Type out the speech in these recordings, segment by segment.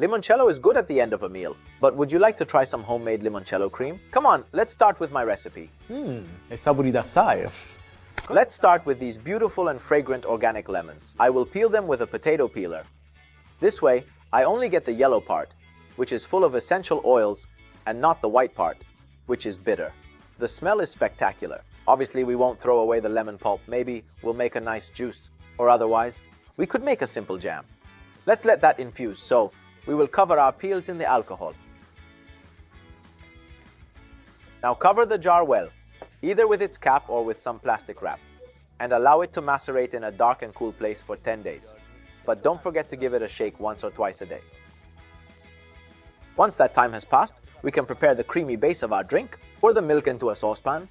Limoncello is good at the end of a meal, but would you like to try some homemade limoncello cream? Come on, let's start with my recipe. È saporita assai. Let's start with these beautiful and fragrant organic lemons. I will peel them with a potato peeler. This way, I only get the yellow part, which is full of essential oils, and not the white part, which is bitter. The smell is spectacular. Obviously, we won't throw away the lemon pulp. Maybe we'll make a nice juice. Or otherwise, we could make a simple jam. Let's let that infuse, so we will cover our peels in the alcohol. Now cover the jar well, either with its cap or with some plastic wrap, and allow it to macerate in a dark and cool place for 10 days. But don't forget to give it a shake once or twice a day. Once that time has passed, we can prepare the creamy base of our drink. Pour the milk into a saucepan,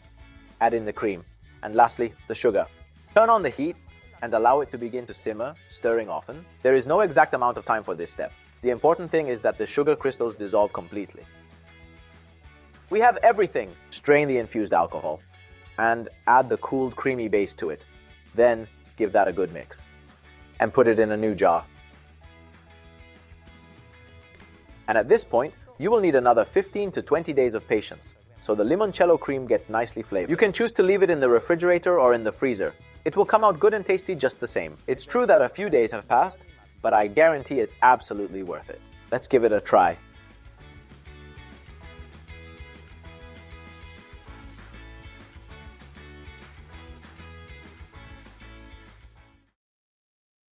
add in the cream, and lastly, the sugar. Turn on the heat and allow it to begin to simmer, stirring often. There is no exact amount of time for this step. The important thing is that the sugar crystals dissolve completely. We have everything. Strain the infused alcohol and add the cooled creamy base to it. Then give that a good mix and put it in a new jar. And at this point, you will need another 15 to 20 days of patience, so the limoncello cream gets nicely flavored. You can choose to leave it in the refrigerator or in the freezer. It will come out good and tasty just the same. It's true that a few days have passed, but I guarantee it's absolutely worth it. Let's give it a try.